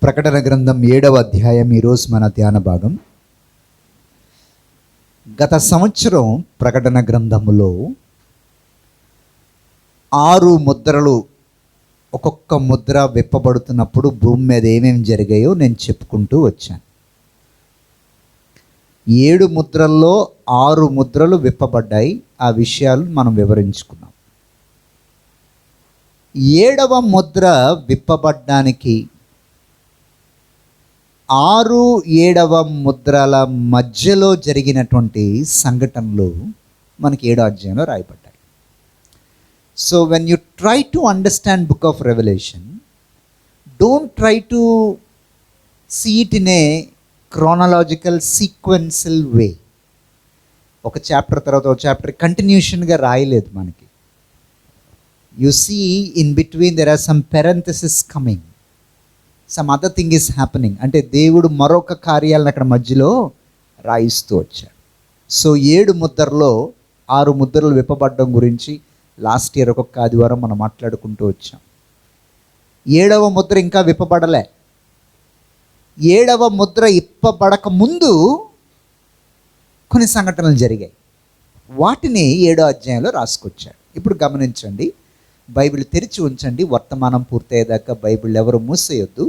ప్రకటన గ్రంథం 7వ అధ్యాయం ఈరోజు మన ధ్యాన భాగం. గత సంవత్సరం ప్రకటన గ్రంథములో 6 ముద్రలు, ఒక్కొక్క ముద్ర విప్పబడుతున్నప్పుడు భూమి మీద ఏమేమి జరిగాయో నేను చెప్పుకుంటూ వచ్చాను. 7 ముద్రల్లో 6 ముద్రలు విప్పబడ్డాయి. ఆ విషయాలు మనం వివరించుకున్నాం. 7వ ముద్ర విప్పబడ్డానికి 6, 7వ ముద్రల మధ్యలో జరిగినటువంటి సంఘటనలు మనకి 7వ అధ్యాయంలో రాయబడ్డాయి. So when you try to understand book of Revelation, don't try to see it in a chronological sequential way. ఒక చాప్టర్ తర్వాత ఒక చాప్టర్ కంటిన్యూషన్గా రాయలేదు మనకి. You see in between there are some parentheses coming, some other thing is happening. అంటే దేవుడు మరొక కార్యాలను అక్కడ మధ్యలో రాయిస్తూ వచ్చాడు. సో 7 ముద్రలో 6 ముద్రలు విప్పబడ్డం గురించి లాస్ట్ ఇయర్ ఒక్కొక్క ఆదివారం మనం మాట్లాడుకుంటూ వచ్చాం. 7వ ముద్ర ఇంకా విప్పబడలే. 7వ ముద్ర ఇప్పబడక ముందు కొన్ని సంఘటనలు జరిగాయి. వాటిని 7వ అధ్యాయంలో రాసుకొచ్చాడు. ఇప్పుడు గమనించండి, బైబిల్ తెరిచి ఉంచండి. వర్తమానం పూర్తయ్యేదాకా బైబిల్ ఎవరు మూసేయొద్దు.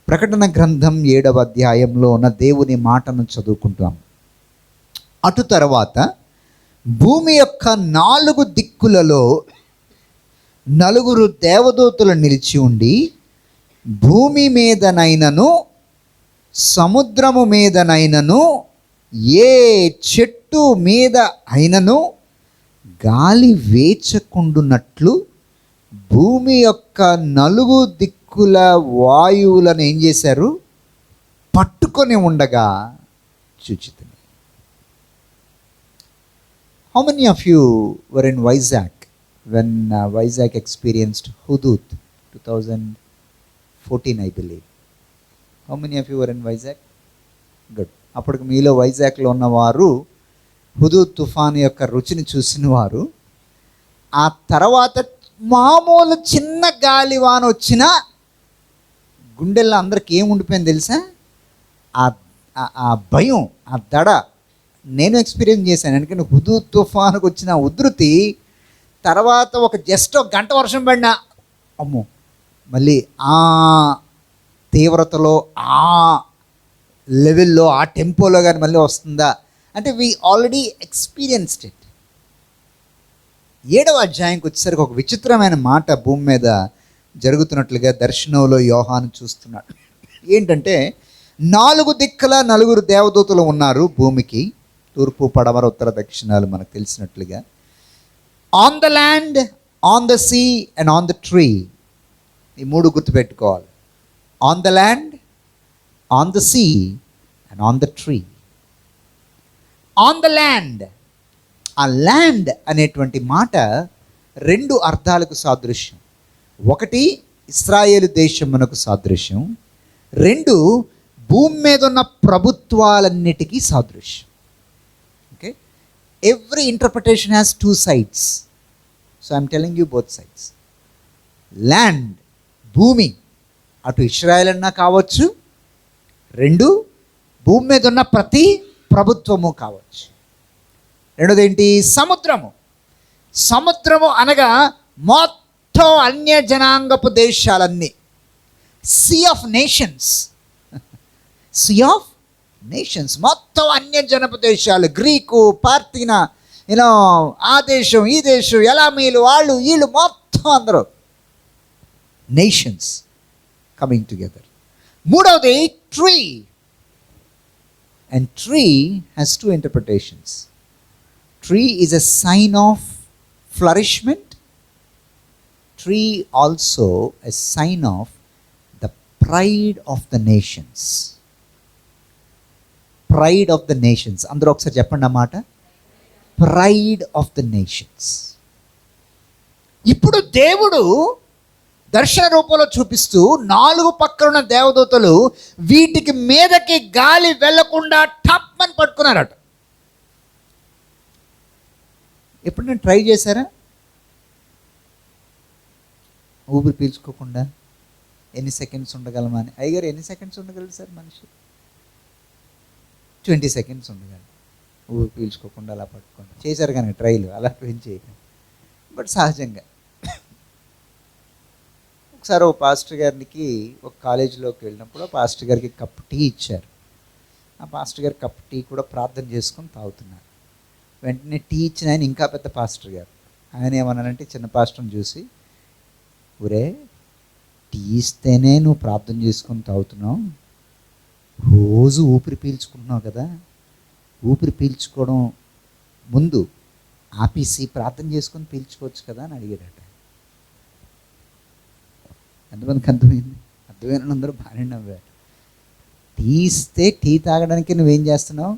ప్రకటన గ్రంథం 7వ అధ్యాయంలో ఉన్న దేవుని మాటను చదువుకుంటాం. అటు తర్వాత భూమి యొక్క 4 దిక్కులలో 4 దేవదూతలు నిలిచి ఉండి, భూమి మీదనైనను సముద్రము మీదనైనను ఏ చెట్టు మీద అయినను గాలి వేచకుండునట్లు భూమి యొక్క 4 దిక్కుల వాయువులను ఏం చేశారు? పట్టుకొని ఉండగా చూచితిని. How many of you were in Vizag when Vizag experienced Hudhud 2014 I believe. How many of you were in Vizag? Good. అప్పటికి మీలో వైజాగ్లో ఉన్నవారు హుదూద్ తుఫాను యొక్క రుచిని చూసిన వారు. ఆ తర్వాత మామూలు చిన్న గాలివాన వచ్చినా గుండెల్లో అందరికి ఏం ఉండిపోయింది తెలుసా? ఆ భయం, ఆ దడ నేను ఎక్స్పీరియన్స్ చేశాను. ఎందుకంటే హుదూద్ తుఫానుకు వచ్చిన ఉధృతి తర్వాత జస్ట్ ఒక గంట వర్షం పడినా అమ్మో, మళ్ళీ ఆ తీవ్రతలో, ఆ లెవెల్లో, ఆ టెంపోలో కానీ మళ్ళీ వస్తుందా అంటే వీ ఆల్రెడీ ఎక్స్పీరియన్స్డ్ ఇట్. 7వ అధ్యాయంకి వచ్చేసరికి ఒక విచిత్రమైన మాట భూమి మీద జరుగుతున్నట్లుగా దర్శనంలో యోహాను చూస్తున్నాడు. ఏంటంటే 4 దిక్కుల 4 దేవదూతలు ఉన్నారు భూమికి. తూర్పు, పడమర, ఉత్తర, దక్షిణాలు మనకు తెలిసినట్లుగా. On the land, on the sea and on the tree. ఈ 3 గుర్తుపెట్టుకోవాలి. On the land, on the sea and on the tree. On the land, ఆ ల్యాండ్ అనేటువంటి మాట 2 అర్థాలకు సాదృశ్యం. 1 ఇశ్రాయేలు దేశమునకు సాదృశ్యం, 2 భూమి మీద ఉన్న ప్రభుత్వాలన్నిటికీ సాదృశ్యం. Okay, every interpretation has 2 sides. So I'm telling you both sides. Land, భూమి, అటు ఇశ్రాయేల్ అన్నా కావచ్చు, 2 భూమి మీద ఉన్న ప్రతి ప్రభుత్వము కావచ్చు. రెండోది ఏంటి? సముద్రము. సముద్రము అనగా మొత్తం అన్య జనాంగపు దేశాలన్నీ. Sea of nations, sea of nations, మొత్తం అన్య జనపు దేశాలు, గ్రీకు, పార్తీనా, ఆ దేశం, ఈ దేశం, ఎలామీలు, వాళ్ళు వీళ్ళు, మొత్తం అందరూ నేషన్స్ కమింగ్ టుగెదర్. మూడవది tree. And tree has 2 interpretations. Tree is a sign of flourishment. Tree also a sign of the pride of the nations. Pride of the nations. అందరూ ఒకసారి చెప్పండి అన్నమాట. Pride of the nations. ఇప్పుడు దేవుడు దర్శన రూపంలో చూపిస్తూ 4 పక్కన ఉన్న దేవదూతలు వీటికి మీదకి గాలి వెళ్లకుండా టప్మని పట్టుకున్నారట. ఎప్పుడు నేను ట్రై చేశారా? ఊపిరి పీల్చుకోకుండా ఎన్ని సెకండ్స్ ఉండగలమా అని. అయ్యగారు ఎన్ని సెకండ్స్ ఉండగలరు సార్ మనిషి? 20 సెకండ్స్ ఉండగలరు. ఊరు పీల్చుకోకుండా అలా పట్టుకోండి. చేశారు కనుక ట్రైలు అలా ఏం చేయకండి. బట్ సహజంగా ఒకసారి ఒక పాస్టర్ గారికి ఒక కాలేజీలోకి వెళ్ళినప్పుడు పాస్టర్ గారికి కప్ టీ ఇచ్చారు. ఆ పాస్టర్ గారు కప్ టీ కూడా ప్రార్థన చేసుకొని తాగుతున్నారు. వెంటనే టీ ఇచ్చిన ఆయన ఇంకా పెద్ద పాస్టర్ గారు. ఆయన ఏమన్నానంటే చిన్న పాస్టర్ని చూసి, ఒరే టీ ఇస్తేనే నువ్వు ప్రార్థన చేసుకొని తాగుతున్నావు, రోజు ఊపిరి పీల్చుకుంటున్నావు కదా, ఊపిరి పీల్చుకోవడం ముందు ఆపేసి ప్రార్థన చేసుకొని పీల్చుకోవచ్చు కదా అని అడిగాడట. ఎంతమందికి అర్థమైంది? అర్థమైన అందరూ బాగానే నవ్వారు. టీ ఇస్తే టీ తాగడానికి నువ్వేం చేస్తున్నావు?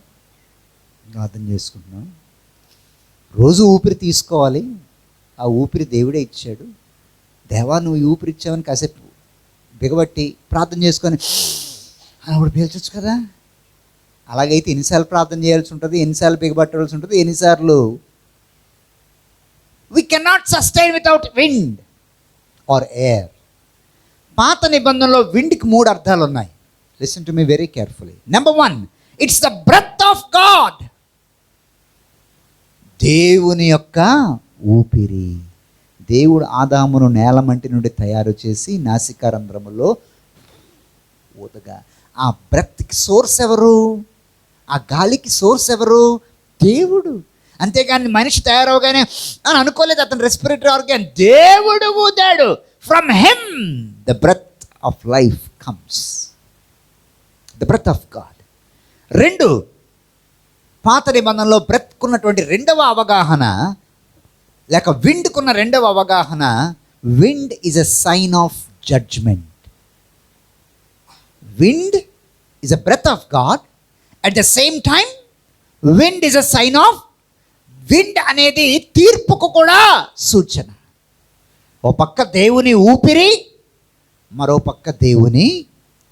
ప్రార్థన చేసుకుంటున్నావు. రోజు ఊపిరి తీసుకోవాలి, ఆ ఊపిరి దేవుడే ఇచ్చాడు. దేవా నువ్వు ఈ ఊపిరి ఇచ్చావని కాసేపు బిగబట్టి ప్రార్థన చేసుకొని అప్పుడు పీల్చొచ్చు కదా. అలాగైతే ఎన్నిసార్లు ప్రార్థన చేయాల్సి ఉంటుంది, ఎన్నిసార్లు బిగబట్టవలసి ఉంటుంది, ఎన్నిసార్లు. We cannot sustain without wind or air. పాత నిబంధనలో విండ్కి 3 అర్థాలు ఉన్నాయి. Listen to me very carefully. Number 1, it's the breath of God. దేవుని యొక్క ఊపిరి. దేవుడు ఆదామును నేలమంటి నుండి తయారు చేసి నాసికారంధ్రములో ఊదగా. ఆ బ్రెత్కి సోర్స్ ఎవరు? ఆ గాలికి సోర్స్ ఎవరు? దేవుడు. అంతేగాని మనిషి తయారవగానే అని అనుకోలేదు. అతను రెస్పిరేటరీ ఆర్గాన్ దేవుడు ఊదాడు. From him the breath of life comes, the breath of God. 2, పాత నిబంధనలో బ్రెత్కున్నటువంటి రెండవ అవగాహన లేక విండ్కున్న రెండవ అవగాహన, wind is a sign of judgement. Wind is a breath of God. At the same time wind is a sign of, wind అనేది తీర్పుకు కూడా సూచన. ఓ పక్క దేవుని ఊపిరి, మరో పక్క దేవుని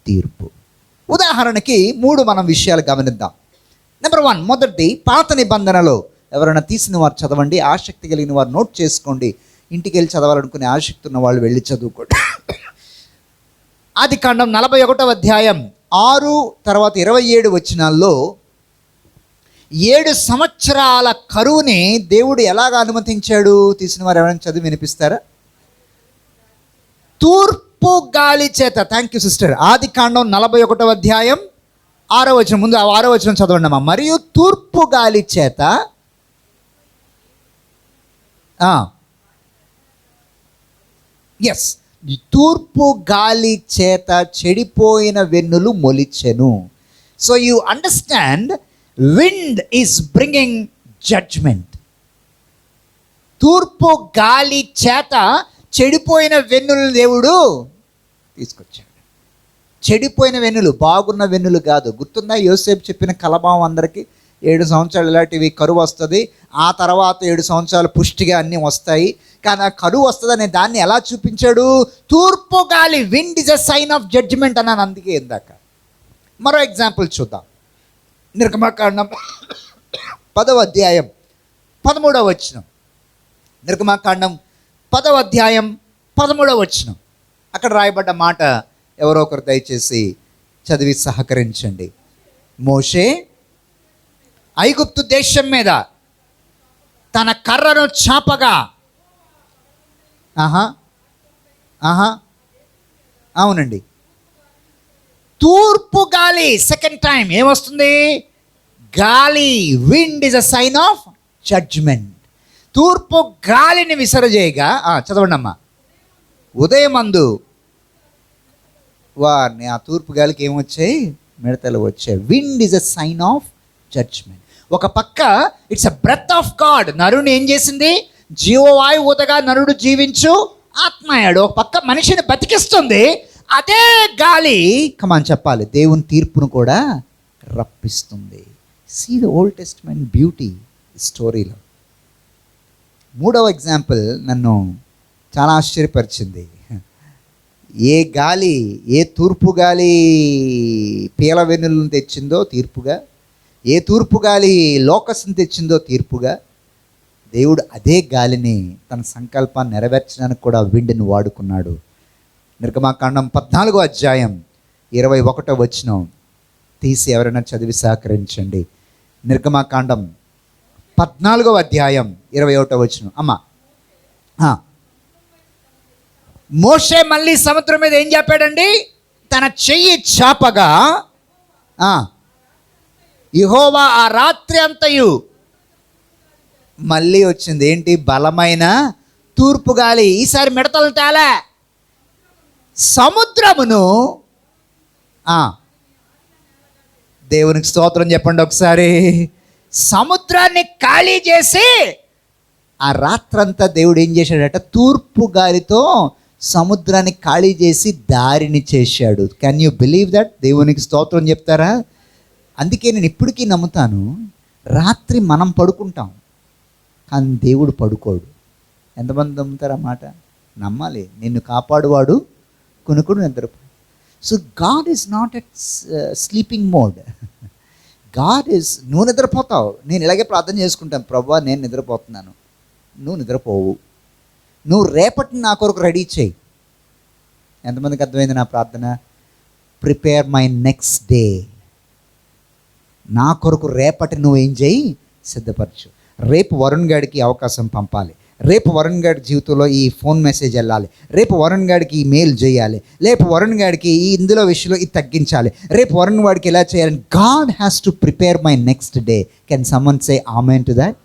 తీర్పు. ఉదాహరణకి 3 మనం విషయాలు గమనిద్దాం. నెంబర్ 1, మొదటిది పాత నిబంధనలో. ఎవరైనా తీసిన వారు చదవండి, ఆసక్తి కలిగిన వారు నోట్ చేసుకోండి. ఇంటికి వెళ్ళి చదవాలనుకునే ఆసక్తి ఉన్న వాళ్ళు వెళ్ళి చదువుకోండి. ఆదికాండం 41వ అధ్యాయం 6 తర్వాత 27 వచనాల్లో 7 సంవత్సరాల కరువుని దేవుడు ఎలాగ అనుమతించాడు? తీసిన వారు ఎవరైనా చదివి వినిపిస్తారా? తూర్పు గాలి చేత. Thank you sister. ఆదికాండం 41వ అధ్యాయం 6వ వచనం. ముందు 6వ వచనం చదవండి అమ్మా. మరియు తూర్పు గాలి చేత తూర్పు గాలి చేత చెడిపోయిన వెన్నులు మొలిచెను. So you understand, wind is bringing judgement. తూర్పు గాలి చేత చెడిపోయిన వెన్నులు దేవుడు తీసుకొచ్చాడు. చెడిపోయిన వెన్నులు, బాగున్న వెన్నులు కాదు. గుర్తుందా యోసేపు చెప్పిన కలభావం అందరికీ? 7 సంవత్సరాలు ఇలాంటివి కరువు వస్తుంది, ఆ తర్వాత 7 సంవత్సరాలు పుష్టిగా అన్నీ వస్తాయి. కానీ ఆ కరువు వస్తుందనే దాన్ని ఎలా చూపించాడు? తూర్పు గాలి, wind is a sign of judgement అన్నాను అందుకే ఇందాక. మరో ఎగ్జాంపుల్ చూద్దాం. నిర్గమకాండం 10వ అధ్యాయం 13వ వచనం. నిర్గమకాండం 10వ అధ్యాయం 13వ వచనం. అక్కడ రాయబడ్డ మాట ఎవరో ఒకరు దయచేసి చదివి సహకరించండి. మోషే ఐగుప్తు దేశం మీద తన కర్రను చాపగా. అవునండి. తూర్పు గాలి, సెకండ్ టైం ఏమొస్తుంది? గాలి. Wind is a sign of judgement. తూర్పు గాలిని విసరజేయగా. చదవండి అమ్మా. ఉదయమందు వారిని ఆ తూర్పు గాలికి ఏమొచ్చాయి? మిడతలు వచ్చాయి. Wind is a sign of judgement. ఒక పక్క it's a breath of God. నరుని ఏం చేసింది? జీవవాయు ఊదగా నరుడు జీవించు ఆత్మ అయ్యాడు. ఒక పక్క మనిషిని బతికిస్తుంది. అదే గాలి కమాన్ చెప్పాలి, దేవుని తీర్పును కూడా రప్పిస్తుంది. See the Old Testament beauty స్టోరీలో. 3వ ఎగ్జాంపుల్ నన్ను చాలా ఆశ్చర్యపరిచింది. ఏ గాలి, ఏ తూర్పు గాలి పీల వెన్నులను తెచ్చిందో తీర్పుగా, ఏ తూర్పు గాలి లోకస్ని తెచ్చిందో తీర్పుగా, దేవుడు అదే గాలిని తన సంకల్పాన్ని నెరవేర్చడానికి కూడా విండ్ని వాడుకున్నాడు. నిర్గమాకాండం 14వ అధ్యాయం 21వ వచనం తీసి ఎవరైనా చదివి సహకరించండి. నిర్గమాకాండం 14వ అధ్యాయం 21వ వచనం. అమ్మా, మోషే మళ్ళీ సముద్రం మీద ఏం చెప్పాడండి? తన చెయ్యి చాపగా యెహోవా ఆ రాత్రి అంతయు మళ్ళీ వచ్చింది. ఏంటి? బలమైన తూర్పు గాలి. ఈసారి మిడతలు తేలే. సముద్రమును దేవునికి స్తోత్రం చెప్పండి ఒకసారి. సముద్రాన్ని ఖాళీ చేసి ఆ రాత్రంతా దేవుడు ఏం చేశాడట? తూర్పు గాలితో సముద్రాన్ని ఖాళీ చేసి దారిని చేశాడు. Can you believe that? దేవునికి స్తోత్రం చెప్తారా? అందుకే నేను ఇప్పటికీ నమ్ముతాను, రాత్రి మనం పడుకుంటాం కానీ దేవుడు పడుకోడు. ఎంతమంది నమ్ముతారు ఆ మాట? నమ్మాలి. నిన్ను కాపాడువాడు కొనుక్కుడు నిద్రపో. So God is not at sleeping mode. God is, నువ్వు నిద్రపోతావు, నేను ఇలాగే ప్రార్థన చేసుకుంటాను, ప్రభువా నేను నిద్రపోతున్నాను, నువ్వు నిద్రపోవు, నువ్వు రేపటిని నా కొరకు రెడీ చేయి. ఎంతమందికి అర్థమైంది నా ప్రార్థన? Prepare my next day. నా కొరకు రేపటి నువ్వు ఏం చేయి? సిద్ధపరచు. రేపు వరుణ్ గాడికి అవకాశం పంపాలి, రేపు వరుణ్ గాడి జీవితంలో ఈ ఫోన్ మెసేజ్ వెళ్ళాలి, రేపు వరుణ్ గాడికి ఈ మెయిల్ చేయాలి, రేపు వరుణ్ గాడికి ఈ ఇందులో విషయంలో ఇది తగ్గించాలి, రేపు వరుణ్ వాడికి ఎలా చేయాలి. God has to prepare my next day. Can someone say amen to that?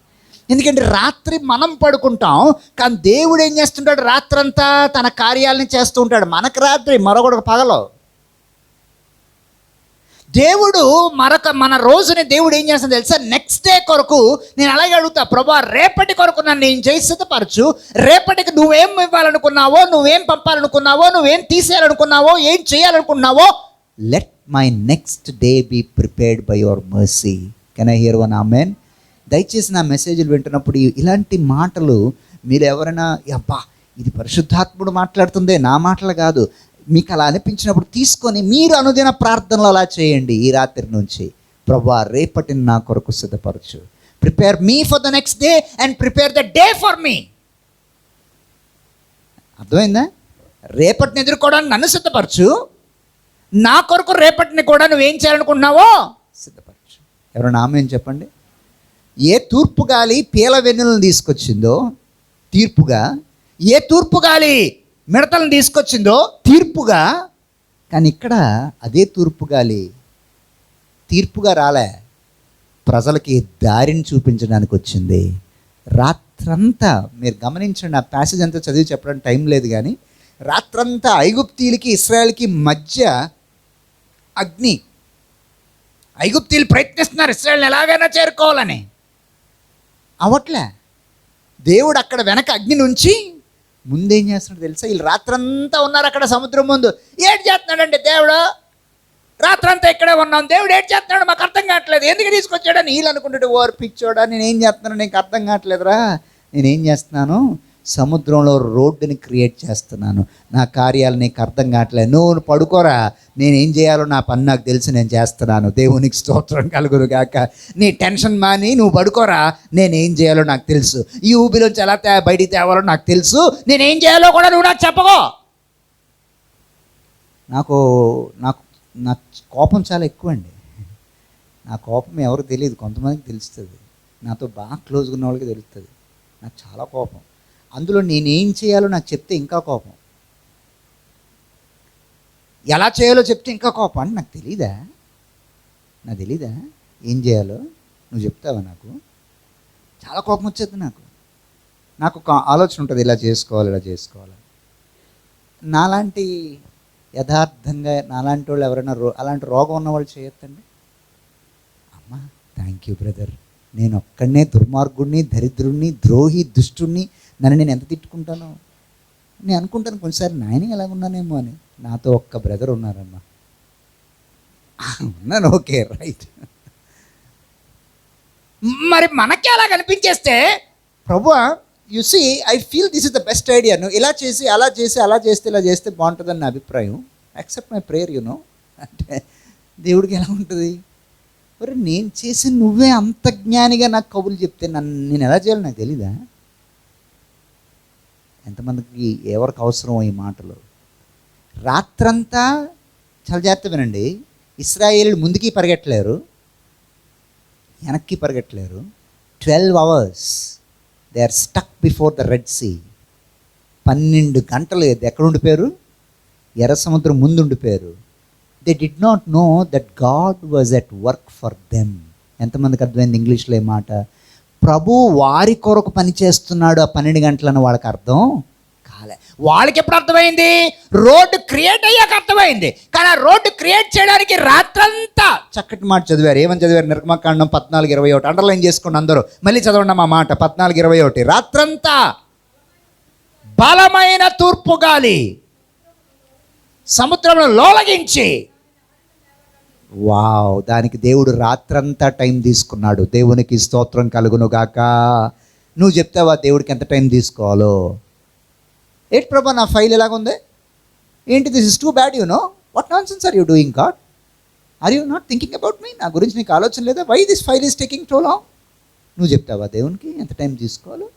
ఎందుకంటే రాత్రి మనం పడుకుంటాం కానీ దేవుడు ఏం చేస్తుంటాడు? రాత్రంతా తన కార్యాలని చేస్తూ ఉంటాడు. మనకు రాత్రి, మరొకటి పగలు. దేవుడు మన రోజుని దేవుడు ఏం చేస్తాడు తెలుసా? నెక్స్ట్ డే కొరకు నేను అలాగే అడుగుతా, ప్రభా రేపటి కొరకు నన్ను ఏం చేసి సిద్ధపరచు. రేపటికి నువ్వేం ఇవ్వాలనుకున్నావో, నువ్వేం పంపాలనుకున్నావో, నువ్వేం తీసేయాలనుకున్నావో, ఏం చేయాలనుకున్నావో, let my next day be prepared by your mercy. Can I hear one amen? దయచేసి నా మెసేజ్లు వింటున్నప్పుడు ఇలాంటి మాటలు మీరు ఎవరైనా, అబ్బా ఇది పరిశుద్ధాత్ముడు మాట్లాడుతుందే, నా మాటలు కాదు, మీకు అలా అనిపించినప్పుడు తీసుకొని మీరు అనుదిన ప్రార్థనలు అలా చేయండి. ఈ రాత్రి నుంచి, ప్రభువా రేపటిని నా కొరకు సిద్ధపరచు. Prepare me for the next day and prepare the day for me. అర్థమైందా? రేపటిని ఎదుర్కోవడానికి నన్ను సిద్ధపరచు, నా కొరకు రేపటిని కూడా నువ్వేం చేయాలనుకుంటున్నావో సిద్ధపరచు. ఎవరైనా ఆమె చెప్పండి. ఏ తూర్పు గాలి పీల వెన్నులను తీసుకొచ్చిందో తీర్పుగా, ఏ తూర్పు గాలి మిడతలను తీసుకొచ్చిందో తీర్పుగా, కానీ ఇక్కడ అదే తూర్పు గాలి తీర్పుగా రాలే, ప్రజలకి దారిని చూపించడానికి వచ్చింది. రాత్రంతా మీరు గమనించండి, ఆ ప్యాసేజ్ అంతా చదివి చెప్పడానికి టైం లేదు కానీ రాత్రంతా ఐగుప్తీయులకి ఇశ్రాయేల్కి మధ్య అగ్ని. ఐగుప్తీయులు ప్రయత్నిస్తున్నారు ఇశ్రాయేల్ని ఎలాగైనా చేరుకోవాలని, అవట్లే. దేవుడు అక్కడ వెనక అగ్ని నుంచి ముందేం చేస్తున్నాడు తెలుసా? వీళ్ళు రాత్రంతా ఉన్నారు అక్కడ సముద్రం ముందు. ఏడు చేస్తున్నాడండి దేవుడు? రాత్రంతా ఇక్కడే ఉన్నాం, దేవుడు ఏడు చేస్తున్నాడు మాకు అర్థం కావట్లేదు, ఎందుకు తీసుకొచ్చాడని వీళ్ళు అనుకుంటాడు. ఓర్ పిచ్చోడా, నేనేం చేస్తున్నాను నీకు అర్థం కావట్లేదురా? నేనేం చేస్తున్నాను? సముద్రంలో రోడ్డుని క్రియేట్ చేస్తున్నాను. నా కార్యాలు నీకు అర్థం కావట్లేదు, నువ్వు పడుకోరా, నేనేం చేయాలో నా పని నాకు తెలిసి నేను చేస్తున్నాను. దేవునికి స్తోత్రం కలుగును గాక. నీ టెన్షన్ మాని నువ్వు పడుకోరా, నేనేం చేయాలో నాకు తెలుసు. ఈ ఊబిలోంచి ఎలా బయటికి తేవాలో నాకు తెలుసు, నేనేం చేయాలో కూడా నువ్వు నాకు చెప్పకో. నాకు కోపం చాలా ఎక్కువ అండి. నా కోపం ఎవరికి తెలియదు, కొంతమందికి తెలుస్తుంది. నాతో బాగా క్లోజ్గా ఉన్న వాళ్ళకి తెలుస్తుంది. నాకు చాలా కోపం. అందులో నేనేం చేయాలో నాకు చెప్తే ఇంకా కోపం, ఎలా చేయాలో చెప్తే ఇంకా కోపం. అంటే నాకు తెలీదా ఏం చేయాలో? నువ్వు చెప్తావా? నాకు చాలా కోపం వచ్చేది. నాకు ఒక ఆలోచన ఉంటుంది, ఇలా చేసుకోవాలి. నాలాంటి యథార్థంగా నాలాంటి వాళ్ళు ఎవరైనా అలాంటి రోగం ఉన్న వాళ్ళు చేయొద్దండి. అమ్మా థ్యాంక్ యూ బ్రదర్, నేను ఒక్కడనే దుర్మార్గుడిని, దరిద్రుడిని, ద్రోహి, దుష్టుడిని, నన్ను నేను ఎంత తిట్టుకుంటాను. నేను అనుకుంటాను కొన్నిసారి నాయన ఎలాగున్నానేమో అని. నాతో ఒక్క బ్రదర్ ఉన్నారమ్మా, ఉన్నాను, ఓకే రైట్. మరి మనకి అలా కనిపించేస్తే, ప్రభువా you see I feel this is the best idea, నువ్వు ఇలా చేసి అలా చేస్తే ఇలా చేస్తే బాగుంటుందని నా అభిప్రాయం, యాక్సెప్ట్ మై ప్రేయర్ యూనో అంటే దేవుడికి ఎలా ఉంటుంది? మరి నేను చేసి నువ్వే అంత జ్ఞానిగా నాకు కబుర్లు చెప్తే నేను ఎలా చేయాలో నాకు తెలీదా? ఎంతమందికి ఎవరికి అవసరం ఈ మాటలు? రాత్రంతా చాలా జాగ్రత్త వినండి, ఇశ్రాయేలు ముందుకి పరిగెట్టలేరు, వెనక్కి పరిగెట్టలేరు. 12 hours they are stuck before the Red Sea. 12 గంటలు ఎక్కడ ఉండిపోయారు? ఎర్ర సముద్రం ముందు ఉండిపోయారు. They did not know that God was at work for them. ఎంతమందికి అర్థమైంది ఇంగ్లీష్లో ఈ మాట? ప్రభు వారి కొరకు పని చేస్తున్నాడు ఆ 12 గంటలను వాళ్ళకి అర్థం కాలే. వాళ్ళకి ఎప్పుడు అర్థమైంది? రోడ్డు క్రియేట్ అయ్యాక అర్థమైంది. కానీ ఆ రోడ్డు క్రియేట్ చేయడానికి రాత్రంతా చక్కటి మాట చదివారు. ఏమని చదివారు? నిర్గమకాండం 14:21. అండర్లైన్ చేసుకోండి అందరూ, మళ్ళీ చదవండి మా మాట. 14:21. రాత్రంతా బలమైన తూర్పు గాలి సముద్రంలో లోలగించి, వావ్, దానికి దేవుడు రాత్రంతా టైం తీసుకున్నాడు. దేవునికి స్తోత్రం కలుగును గాక. నువ్వు చెప్తావా దేవుడికి ఎంత టైం తీసుకోవాలో? ఏంటి ప్రభా నా ఫైల్ ఎలాగుంది ఏంటి? This is too bad, you know. What nonsense are you doing God? Are you not thinking about me? నా గురించి నీకు ఆలోచన లేదా? Why this file is taking too long? నువ్వు చెప్తావా దేవునికి ఎంత టైం తీసుకోవాలో?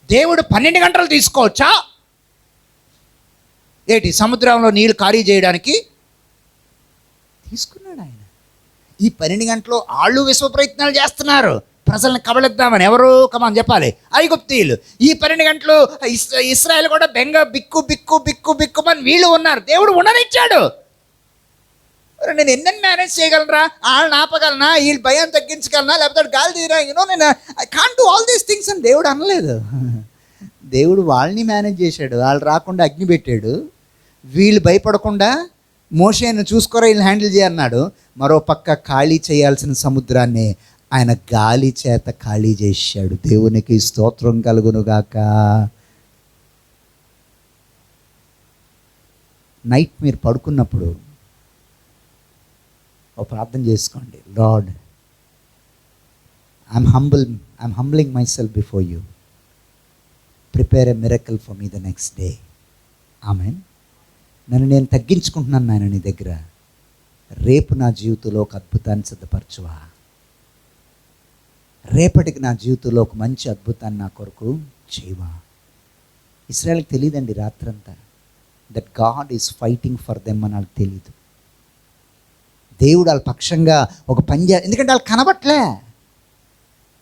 దేవుడు 12 గంటలు తీసుకోవచ్చా ఏంటి? సముద్రంలో నీళ్ళు ఖాళీ చేయడానికి తీసుకున్నాడు ఆయన. ఈ 12 గంటలు ఆళ్ళు విశ్వ ప్రయత్నాలు చేస్తున్నారు ప్రజల్ని కబళిద్దామని. ఎవరు కమాన్ చెప్పాలి? ఐగుప్తీయులు. ఈ 12 గంటలు ఇశ్రాయేల్ కూడా బెంగ బిక్కు బిక్కు బిక్కు బిక్కుమని వీళ్ళు ఉన్నారు. దేవుడు ఉండనిచ్చాడు. నేను ఎన్నెన్ని మేనేజ్ చేయగలరా? వాళ్ళని ఆపగలనా? వీళ్ళు భయం తగ్గించగలనా? లేకపోతే గాలి తీరా? యూనో నేను I can't do all these things అని దేవుడు అనలేదు. దేవుడు వాళ్ళని మేనేజ్ చేశాడు. వాళ్ళు రాకుండా అగ్ని పెట్టాడు. వీళ్ళు భయపడకుండా మోషేను చూసుకోరా, వీళ్ళని హ్యాండిల్ చేయన్నాడు. మరో పక్క ఖాళీ చేయాల్సిన సముద్రాన్ని ఆయన గాలి చేత ఖాళీ చేశాడు. దేవునికి స్తోత్రం కలుగునుగాక. నైట్ మీరు పడుకున్నప్పుడు ఓ ప్రార్థన చేసుకోండి. Lord, I'm humbling my self before you. Prepare a miracle for me the next day. Amen. నన్ను నేను తగ్గించుకుంటున్నాను నాయన నీ దగ్గర. రేపు నా జీవితంలో ఒక అద్భుతాన్ని సిద్ధపరచువా. రేపటికి నా జీవితంలో ఒక మంచి అద్భుతాన్ని నా కొరకు చేయవా. ఇశ్రాయేల్కి తెలియదండి రాత్రంతా that God is fighting for them అని వాళ్ళకి తెలియదు. దేవుడు వాళ్ళ పక్షంగా ఒక ఎందుకంటే వాళ్ళు కనబట్లే.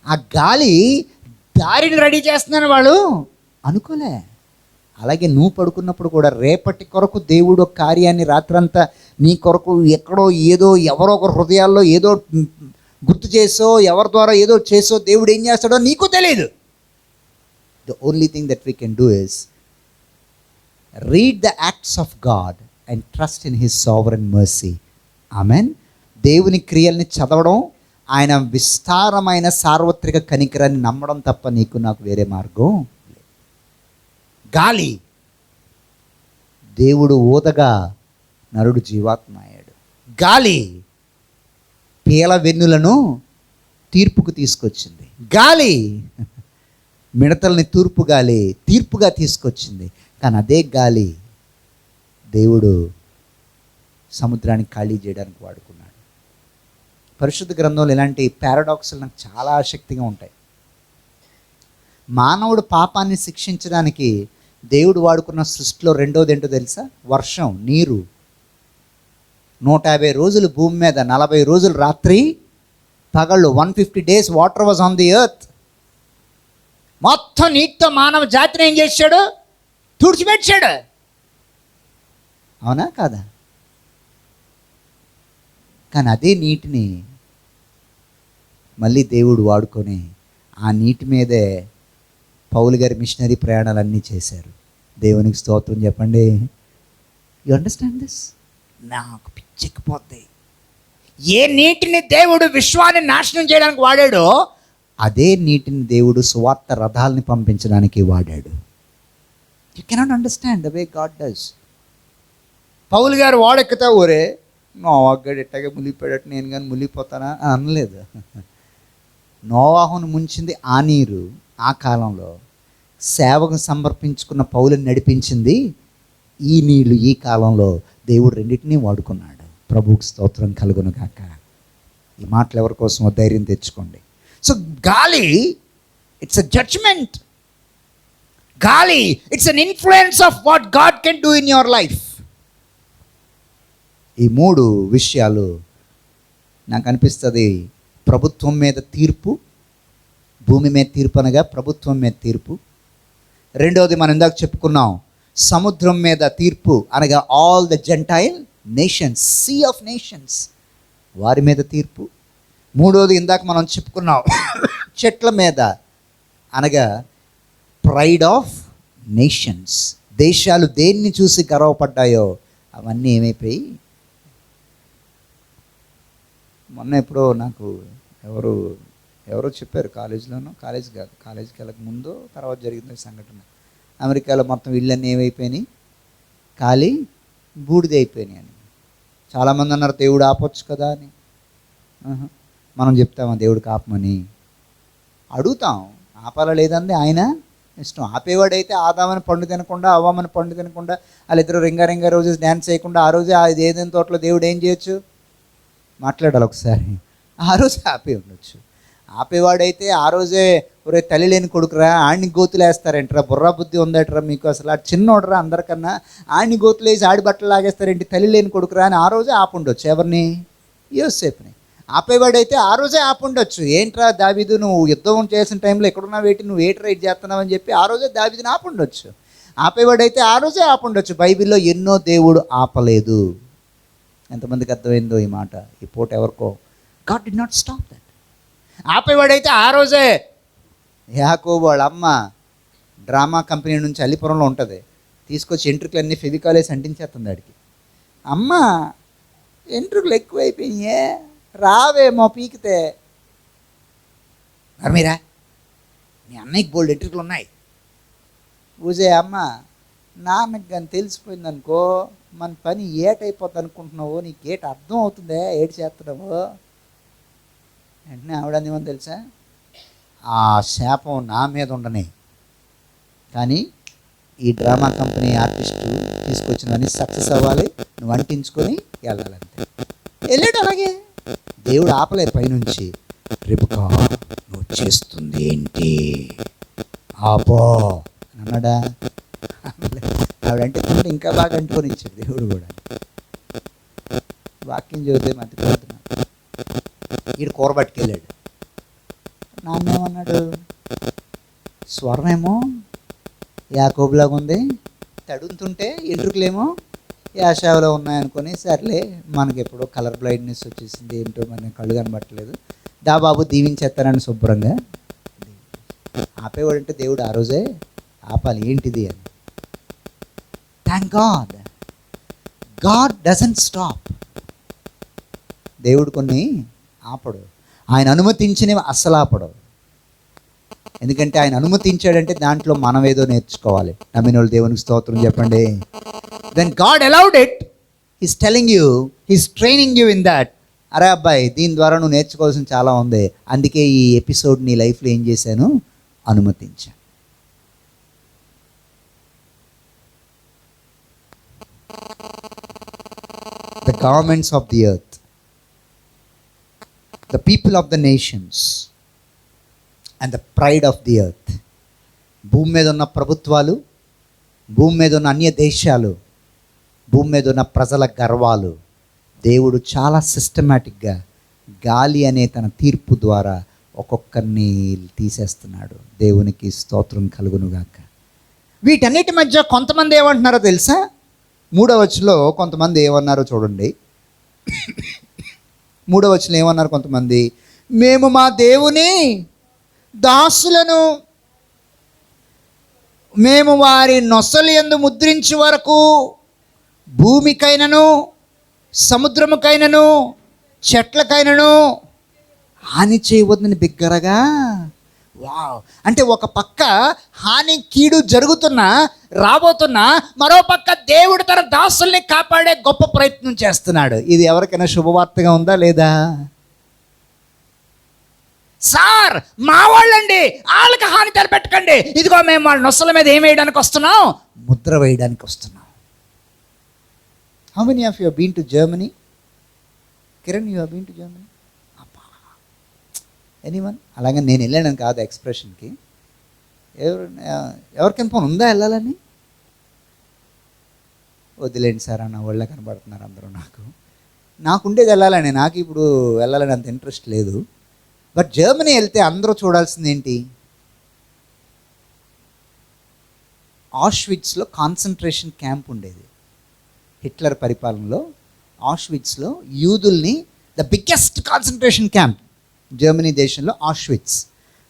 ఆ గాలి దారిని రెడీ చేస్తున్నాను వాళ్ళు అనుకోలే. అలాగే నువ్వు పడుకున్నప్పుడు కూడా రేపటి కొరకు దేవుడు ఒక కార్యాన్ని రాత్రంతా నీ కొరకు ఎక్కడో ఏదో ఎవరో ఒక హృదయాల్లో ఏదో గుర్తు చేసో ఎవరి ద్వారా ఏదో చేసో దేవుడు ఏం చేస్తాడో నీకు తెలియదు. The only thing that we can do is read the acts of God and trust in his sovereign mercy. Amen. దేవుని క్రియల్ని చదవడం, ఆయన విస్తారమైన సార్వత్రిక కనికరాన్ని నమ్మడం తప్ప నీకు నాకు వేరే మార్గం. గాలి దేవుడు ఊదగా నరుడు జీవాత్మ అయ్యాడు. గాలి పీల వెన్నులను తీర్పుకు తీసుకొచ్చింది. గాలి మిడతల్ని తీర్పుగా తీసుకొచ్చింది. కానీ అదే గాలి దేవుడు సముద్రాన్ని ఖాళీ చేయడానికి వాడుకున్నాడు. పరిశుద్ధ గ్రంథంలో ఇలాంటి పారాడాక్స్లు నాకు చాలా ఆసక్తిగా ఉంటాయి. మానవుడు పాపాన్ని శిక్షించడానికి దేవుడు వాడుకున్న సృష్టిలో రెండోది ఏంటో తెలుసా? వర్షం, నీరు. 150 రోజులు భూమి మీద, 40 రోజులు రాత్రి పగళ్ళు, 150 days water was on the earth. మొత్తం నీటితో మానవ జాతిని ఏం చేశాడు? తుడిచిపెట్టాడు. అవునా కాదా? కానీ అదే నీటిని మళ్ళీ దేవుడు వాడుకొని ఆ నీటి మీదే పౌలు గారి మిషనరీ ప్రయాణాలన్నీ చేశారు. దేవునికి స్తోత్రం చెప్పండి. You understand this? నాకు పిచ్చెక్కిపోతాయి. ఏ నీటిని దేవుడు విశ్వాన్ని నాశనం చేయడానికి వాడాడో అదే నీటిని దేవుడు సువార్త రథాలని పంపించడానికి వాడాడు. You cannot understand the way God does. Paul గారు వాడెక్కుతా ఊరే నోవాహు ఎట్టగా మునిగిపోయాడట, నేను కానీ మునిగిపోతానా అనలేదు. నోవాహును ముంచింది ఆ నీరు. ఆ కాలంలో సేవకు సమర్పించుకున్న పౌలుని నడిపించింది ఈ నీళ్లు. ఈ కాలంలో దేవుడు రెండింటినీ వాడుకున్నాడు. ప్రభువుకి స్తోత్రం కలుగును గాక. ఈ మాటలు ఎవరి కోసమో ధైర్యం తెచ్చుకోండి. సో గాలి ఇట్స్ ఎ జడ్జ్మెంట్. గాలి, it's an influence of what God can do in your life. ఈ మూడు విషయాలు నాకు అనిపిస్తుంది. ప్రభుత్వం మీద తీర్పు, భూమి మీద తీర్పు అనగా ప్రభుత్వం మీద తీర్పు. రెండవది మనం ఇందాక చెప్పుకున్నాం, సముద్రం మీద తీర్పు అనగా all the Gentile nations, sea of nations, వారి మీద తీర్పు. మూడవది ఇందాక మనం చెప్పుకున్నాం, చెట్ల మీద అనగా ప్రైడ్ ఆఫ్ నేషన్స్, దేశాలు దేన్ని చూసి గర్వపడ్డాయో అవన్నీ ఏమైపోయి. మొన్న ఎప్పుడో నాకు ఎవరో చెప్పారు, కాలేజీకి వెళ్ళక ముందు తర్వాత జరిగిన సంఘటన. అమెరికాలో మొత్తం ఇళ్ళన్నీ ఏమైపోయినాయి, ఖాళీ బూడిద అయిపోయినాయి అని. చాలామంది అన్నారు దేవుడు ఆపొచ్చు కదా అని. మనం చెప్తామా దేవుడికి ఆపమని? అడుగుతాం, ఆపాలా లేదండి ఆయన ఇష్టం. ఆపేవాడైతే ఆదామని పండు తినకుండా అవ్వమని పండు తినకుండా వాళ్ళిద్దరూ రింగా రోజు డ్యాన్స్ చేయకుండా ఆ రోజే అది ఏదైనా తోటలో దేవుడు ఏం చేయొచ్చు? మాట్లాడాలి ఒకసారి. ఆ రోజు ఆపే ఉండొచ్చు. ఆపేవాడైతే ఆ రోజే ఒరే తల్లి లేని కొడుకురా, ఆడిని గోతులేస్తారేంట్రా, బుర్రా బుద్ధి ఉందట్రా మీకు, అసలు ఆ చిన్నోడరా అందరికన్నా, ఆడిని గోతులేసి ఆడి బట్టలు లాగేస్తారేంటి, తల్లి లేని కొడుకురా అని ఆ రోజే ఆపుండొచ్చు. ఎవరిని? యోసేపుని. ఆపేవాడైతే ఆ రోజే ఆపుండొచ్చు. ఏంట్రా దావీదు, నువ్వు యుద్ధం చేసిన టైంలో ఎక్కడున్నావు, ఏంటి నువ్వు ఏటి రైట్ చేస్తున్నావు అని చెప్పి ఆ రోజే దావీదుని ఆపుండొచ్చు. ఆపేవాడైతే ఆ రోజే ఆపుండొచ్చు. బైబిల్లో ఎన్నో దేవుడు ఆపలేదు. ఎంతమందికి అర్థమైందో ఈ మాట? ఈ పూట ఎవరికో God did not stop that. ఆపేవాడైతే ఆ రోజే. యాకోబు వాళ్ళ అమ్మ డ్రామా కంపెనీ నుంచి అల్లిపురంలో ఉంటుంది, తీసుకొచ్చి ఎంట్రుకలన్నీ ఫెవికాల్ వేసి అంటించేస్తుంది ఆడికి. అమ్మ ఎంట్రుకలు ఎక్కువైపోయినాయే, రావేమో పీకితే. మరి మీరా మీ అన్నయ్యకి బోల్డ్ ఎంట్రుకలు ఉన్నాయి. పూజే అమ్మ నాన్నకి కానీ తెలిసిపోయింది అనుకో మన పని ఏటైపోద్ది అనుకుంటున్నావు, నీకు ఏటి అర్థం అవుతుందే ఏటి చేస్తున్నావు. వెంటనే ఆవిడనేమని తెలుసా, ఆ శాపం నా మీద ఉండనే, కానీ ఈ డ్రామా కంపెనీ ఆర్టిస్టు తీసుకొచ్చినవన్నీ సక్సెస్ అవ్వాలి, నువ్వు అంటించుకొని వెళ్ళాలంతే. వెళ్ళాడు అలాగే. దేవుడు ఆపలేదు పైనుంచి, రేపుకా నువ్వు చేస్తుంది ఏంటి ఆపో అని అన్నాడా? ఆవిడంటే తింటే ఇంకా బాగా అంటుకొని ఇచ్చాడు దేవుడు కూడా. వాక్యం చదివితే మర్చిపోతున్నాడు. వీడు కూర పట్టుకెళ్ళాడు. నాన్నేమన్నాడు, స్వర్ణేమో యాకోబులాగా ఉంది, తడుతుంటే ఎంట్రుకలేమో యాషావులో ఉన్నాయనుకొని, సర్లే మనకి ఎప్పుడో కలర్ బ్లైండ్నెస్ వచ్చేసింది, ఏంటో మన కళ్ళు కనబట్టలేదు, దా బాబు దీవించేస్తానని శుభ్రంగా. ఆపేవాడంటే దేవుడు ఆ రోజే ఆపాలి. ఏంటిది అని. Thank God, God doesn't stop. దేవుడు కొన్ని ఆపడు, ఆయన అనుమతించినవి అస్సలు ఆపడు. ఎందుకంటే ఆయన అనుమతించాడంటే దాంట్లో మనం ఏదో నేర్చుకోవాలి. నమ్మిన వాళ్ళు దేవునికి స్తోత్రం చెప్పండి. Then God allowed it, he's telling you, he's training you in that. అరే అబ్బాయి, దీని ద్వారా నువ్వు నేర్చుకోవాల్సిన చాలా ఉంది, అందుకే ఈ ఎపిసోడ్ నీ లైఫ్లో ఏం చేశాను, అనుమతించాను. The governments of the earth, the people of the nations and the pride of the earth. భూమి మీద ఉన్న ప్రభుత్వాలు, భూమి మీద ఉన్న అన్య దేశాలు, భూమి మీద ఉన్న ప్రజల గర్వాలు దేవుడు చాలా సిస్టమేటిక్గా గాలి అనే తన తీర్పు ద్వారా ఒక్కొక్కరిని తీసేస్తున్నాడు. దేవునికి స్తోత్రం కలుగునుగాక. వీటన్నిటి మధ్య కొంతమంది ఏమంటున్నారో తెలుసా? 3వ వచనంలో కొంతమంది ఏమన్నారో చూడండి. 3వ వచనంలో ఏమన్నారు కొంతమంది? మేము మా దేవుని దాసులను, మేము వారి నొసలు యందు ముద్రించి వరకు భూమికైనను సముద్రముకైనను చెట్లకైనను హాని చేయవద్దని బిగ్గరగా. వావ్! అంటే ఒక పక్క హాని కీడు జరుగుతున్నా, రాబోతున్నా, మరో పక్క దేవుడు తన దాసుల్ని కాపాడే గొప్ప ప్రయత్నం చేస్తున్నాడు. ఇది ఎవరికైనా శుభవార్తగా ఉందా లేదా? సార్ మా వాళ్ళండి, వాళ్ళకి హాని తలపెట్టకండి, ఇదిగో మేము వాళ్ళ నొసల మీద ఏం వేయడానికి వస్తున్నాం, ముద్ర వేయడానికి వస్తున్నాం. How many of you have been to Germany? Kiran, you have been to Germany? Anyone? అలాగే నేను వెళ్ళాను కాదు ఎక్స్ప్రెషన్కి. ఎవరు ఎవరికైనా పోనీ ఉందా వెళ్ళాలని? వదిలేండి సార్ అన్న వాళ్ళ కనబడుతున్నారు అందరూ. నాకుండేది వెళ్ళాలని, నాకు ఇప్పుడు వెళ్ళాలని అంత ఇంట్రెస్ట్ లేదు. బట్ జర్మనీ వెళ్తే అందరూ చూడాల్సింది ఏంటి? ఆష్విట్స్లో కాన్సన్ట్రేషన్ క్యాంప్ ఉండేది. హిట్లర్ పరిపాలనలో ఆష్విట్స్లో యూదుల్ని, the biggest concentration camp Germany దేశంలో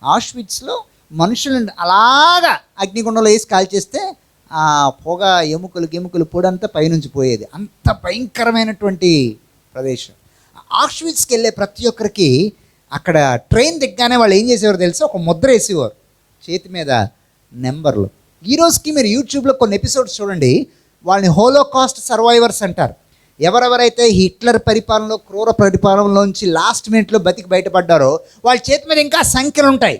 ఆష్విట్స్లో మనుషులను అలాగా అగ్నిగుండంలో వేసి కాల్చేస్తే ఆ పొగ ఎముకలు పొడంతా పైనుంచి పోయేది. అంత భయంకరమైనటువంటి ప్రదేశం. ఆష్విట్స్కి వెళ్ళే ప్రతి ఒక్కరికి అక్కడ ట్రైన్ దిగ్గానే వాళ్ళు ఏం చేసేవారు తెలుసా? ఒక ముద్ర వేసేవారు చేతి మీద నెంబర్లు. ఈ రోజుకి మీరు యూట్యూబ్లో కొన్ని ఎపిసోడ్స్ చూడండి, వాళ్ళని హోలోకాస్ట్ సర్వైవర్స్ అంటారు. ఎవరెవరైతే హిట్లర్ పరిపాలనలో, క్రూర పరిపాలనలోంచి లాస్ట్ మినిట్లో బతికి బయటపడ్డారో వాళ్ళ చేతి మీద ఇంకా సంఖ్యలు ఉంటాయి,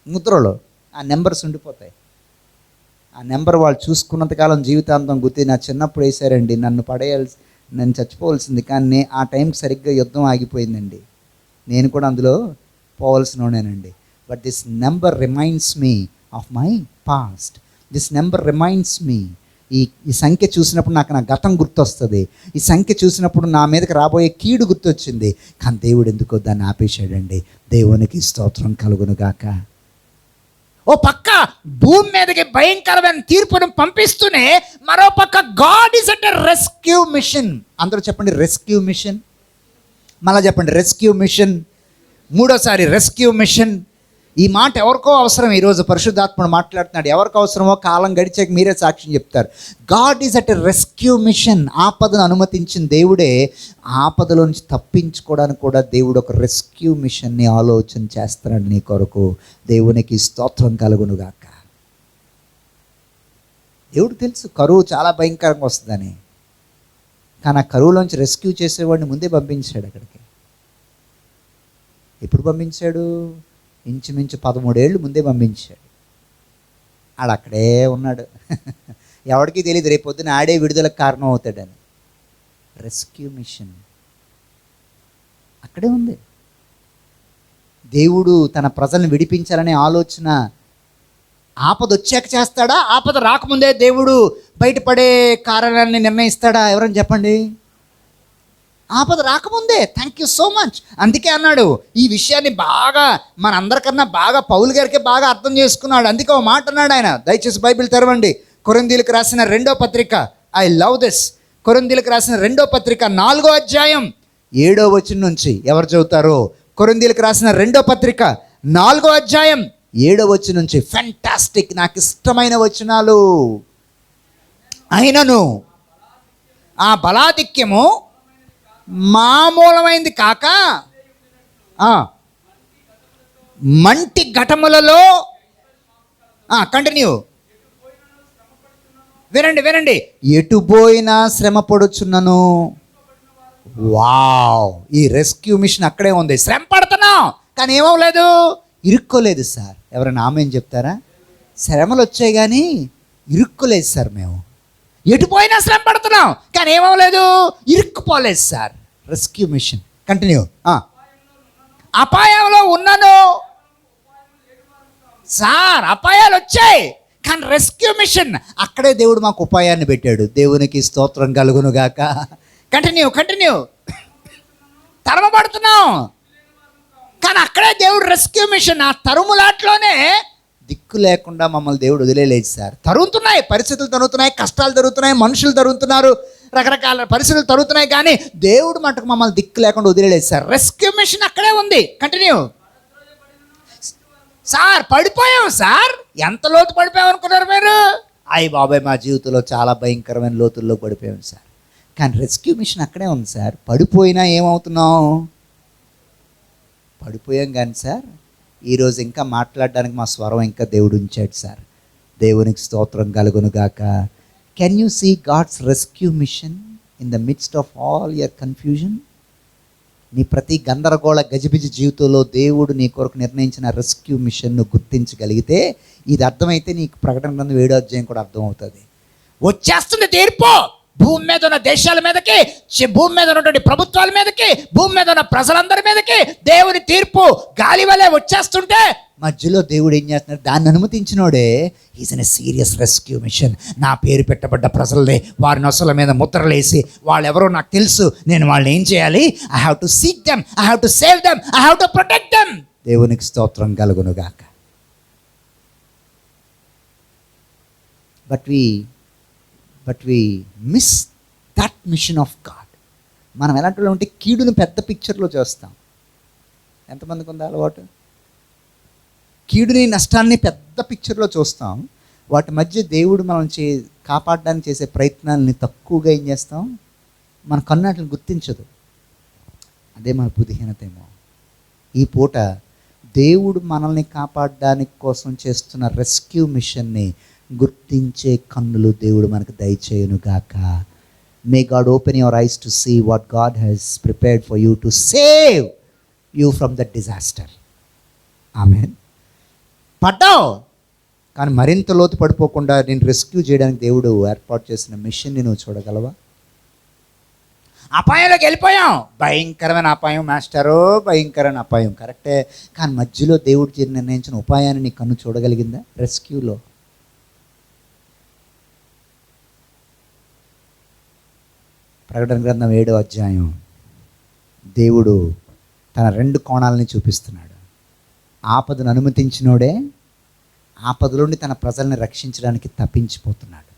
ముద్రలో ఆ నెంబర్స్ ఉండిపోతాయి. ఆ నెంబర్ వాళ్ళు చూసుకున్నంతకాలం జీవితాంతం గుర్తి. నా చిన్నప్పుడు వేశారండి, నేను చచ్చిపోవలసింది, కానీ ఆ టైంకి సరిగ్గా యుద్ధం ఆగిపోయిందండి, నేను కూడా అందులో పోవలసినోనేనండి. But this number reminds me of my past. This number reminds me. ఈ సంఖ్య చూసినప్పుడు నాకు నా గతం గుర్తొస్తుంది. ఈ సంఖ్య చూసినప్పుడు నా మీదకి రాబోయే కీడు గుర్తొచ్చింది. కానీ దేవుడు ఎందుకో దాన్ని ఆపేశాడండి. దేవునికి స్తోత్రం కలుగునుగాక. ఓ పక్క భూమి మీదకి భయంకరమైన తీర్పును పంపిస్తూనే మరో పక్క God is at a rescue mission. అందరూ చెప్పండి రెస్క్యూ మిషన్. మళ్ళా చెప్పండి రెస్క్యూ మిషన్. మూడోసారి రెస్క్యూ మిషన్. ఈ మాట ఎవరికో అవసరం. ఈరోజు పరిశుద్ధాత్ముడు మాట్లాడుతున్నాడు. ఎవరికి అవసరమో కాలం గడిచాక మీరే సాక్ష్యం చెప్తారు. God is at a rescue mission. ఆపదను అనుమతించిన దేవుడే ఆపదలో నుంచి తప్పించుకోవడానికి కూడా దేవుడు ఒక రెస్క్యూ మిషన్ని ఆలోచన చేస్తున్నాడు నీ కొరకు. దేవునికి స్తోత్రం కలుగునుగాక. దేవుడు తెలుసు కరువు చాలా భయంకరంగా వస్తుందని, కానీ ఆ కరువులోంచి రెస్క్యూ చేసేవాడిని ముందే పంపించాడు అక్కడికి. ఎప్పుడు పంపించాడు? ఇంచుమించు 13 ఏళ్ళు ముందే పంపించాడు. ఆడు అక్కడే ఉన్నాడు. ఎవరికి తెలియదు రేపు పొద్దున ఆడే విడుదలకు కారణం అవుతాడని. రెస్క్యూ మిషన్ అక్కడే ఉంది. దేవుడు తన ప్రజల్ని విడిపించాలనే ఆలోచన ఆపద వచ్చాక చేస్తాడా? ఆపద రాకముందే దేవుడు బయటపడే కారణాన్ని నిర్ణయిస్తాడా? ఎవరని చెప్పండి. ఆపద రాకముందే. Thank you so much. అందుకే అన్నాడు ఈ విషయాన్ని బాగా మనందరికన్నా బాగా పౌలు గారికే బాగా అర్థం చేసుకున్నాడు. అందుకే ఒక మాట అన్నాడు ఆయన. దయచేసి బైబిల్ తెరవండి. కొరింథీయులకు రాసిన 2వ పత్రిక. I love this. కొరింథీయులకు రాసిన 2వ పత్రిక 4వ అధ్యాయం 7వ వచనం నుంచి ఎవరు చదువుతారో? కొరింథీయులకు రాసిన 2వ పత్రిక 4వ అధ్యాయం 7వ వచనం నుంచి. ఫ్యాంటాస్టిక్, నాకు ఇష్టమైన వచనాలు. అయినను ఆ బలాధిక్యము మామూలమైంది కాక మంటి ఘటములలో కంటిన్యూ వినండి. ఎటు పోయినా శ్రమ పడుచున్నను. వావ్, ఈ రెస్క్యూ మిషన్ అక్కడే ఉంది. శ్రమ పడుతున్నాం కానీ ఏమవలేదు, ఇరుక్కోలేదు సార్. ఎవరైనా ఆమెను చెప్తారా? శ్రమలు వచ్చాయి కానీ ఇరుక్కోలేదు సార్. మేము ఎటు పోయినా శ్రమ పడుతున్నాం కానీ ఏమవలేదు, ఇరుక్కుపోలేదు సార్. Rescue mission. కంటిన్యూ. అపాయంలో ఉన్నాను సార్, అపాయాలు వచ్చాయి కానీ రెస్క్యూ మిషన్ అక్కడే దేవుడు మాకు ఉపాయాన్ని పెట్టాడు. దేవునికి స్తోత్రం కలుగునుగాక. కంటిన్యూ. తరమబడుతున్నాం కానీ అక్కడే దేవుడు రెస్క్యూ మిషన్. ఆ తరుములాట్లోనే దిక్కు లేకుండా మమ్మల్ని దేవుడు వదిలేలేదు సార్. తరుగుతున్నాయి, పరిస్థితులు తరుగుతున్నాయి, కష్టాలు జరుగుతున్నాయి, మనుషులు తరుగుతున్నారు, రకరకాల పరిస్థితులు తరుగుతున్నాయి, కానీ దేవుడు మటుకు మమ్మల్ని దిక్కు లేకుండా వదిలేలేదు సార్. రెస్క్యూ మిషన్ అక్కడే ఉంది. కంటిన్యూ. సార్ పడిపోయాం సార్. ఎంత లోతు పడిపోయాం అనుకున్నారు మీరు? అయ్యి బాబాయ్, మా జీవితంలో చాలా భయంకరమైన లోతుల్లో పడిపోయాం సార్. కానీ రెస్క్యూ మిషన్ అక్కడే ఉంది సార్. పడిపోయినా ఏమవుతున్నాం? పడిపోయాం కానీ సార్ ఈరోజు ఇంకా మాట్లాడడానికి మా స్వరం ఇంకా దేవుడు ఉంచాడు సార్. దేవునికి స్తోత్రం కలుగునుగాక. Can you see God's rescue mission in the midst of all your confusion? నీ ప్రతి గందరగోళ గజిబిజి జీవితంలో దేవుడు నీ కొరకు నిర్ణయించిన రెస్క్యూ మిషన్ను గుర్తించగలిగితే, ఇది అర్థమైతే నీకు ప్రకటన గ్రంథం 7వ అధ్యాయం కూడా అర్థమవుతుంది. వచ్చేస్తుంది తీర్పు, భూమి మీద ఉన్న దేశాల మీదకి, భూమి మీద ఉన్నటువంటి ప్రభుత్వాల మీదకి, భూమి మీద ఉన్న ప్రజలందరి మీదకి దేవుని తీర్పు గాలి వలె వచ్చేస్తుంటే మధ్యలో దేవుడు ఏం చేస్తున్నాడు? దాన్ని అనుమతించినోడే is an serious rescue mission. నా పేరు పెట్టబడ్డ ప్రజలే, వారి నొసల మీద ముద్రలేసి, వాళ్ళు ఎవరో నాకు తెలుసు, నేను వాళ్ళని ఏం చేయాలి? I have to seek them, I have to save them, I have to protect them. దేవునికి స్తోత్రం కలుగునుగాక. But we miss that mission of God. మనం ఎలాంటి వాళ్ళు ఉంటే కీడును పెద్ద పిక్చర్లో చూస్తాం. ఎంతమందికి ఉంది అలవాటు? కీడుని, నష్టాన్ని పెద్ద పిక్చర్లో చూస్తాం. వాటి మధ్య దేవుడు మనం కాపాడడానికి చేసే ప్రయత్నాలని తక్కువగా ఏం చేస్తాం? మన కన్నుటిని గుర్తించదు. అదే మన బుద్ధిహీనతేమో. ఈ పూట దేవుడు మనల్ని కాపాడడానికి కోసం చేస్తున్న రెస్క్యూ మిషన్ని గుర్తించే కన్నులు దేవుడు మనకు దయచేయునుగాక. May God open your eyes to see what God has prepared for you to save you from that disaster. Amen. పడ్డావు కానీ మరింత లోతు పడిపోకుండా నేను రెస్క్యూ చేయడానికి దేవుడు ఏర్పాటు చేసిన మిషన్ని నువ్వు చూడగలవా? అపాయంలోకి వెళ్ళిపోయాం. భయంకరమైన అపాయం మాస్టరో, భయంకరమైన అపాయం కరెక్టే. కానీ మధ్యలో దేవుడు నిర్ణయించిన ఉపాయాన్ని నీ కన్ను చూడగలిగిందా? రెస్క్యూలో ప్రకటన గ్రంథం 7వ అధ్యాయం దేవుడు తన 2 కోణాలని చూపిస్తున్నాడు. ఆపదను అనుమతించినోడే ఆపదలోని తన ప్రజల్ని రక్షించడానికి తప్పించిపోతున్నాడు.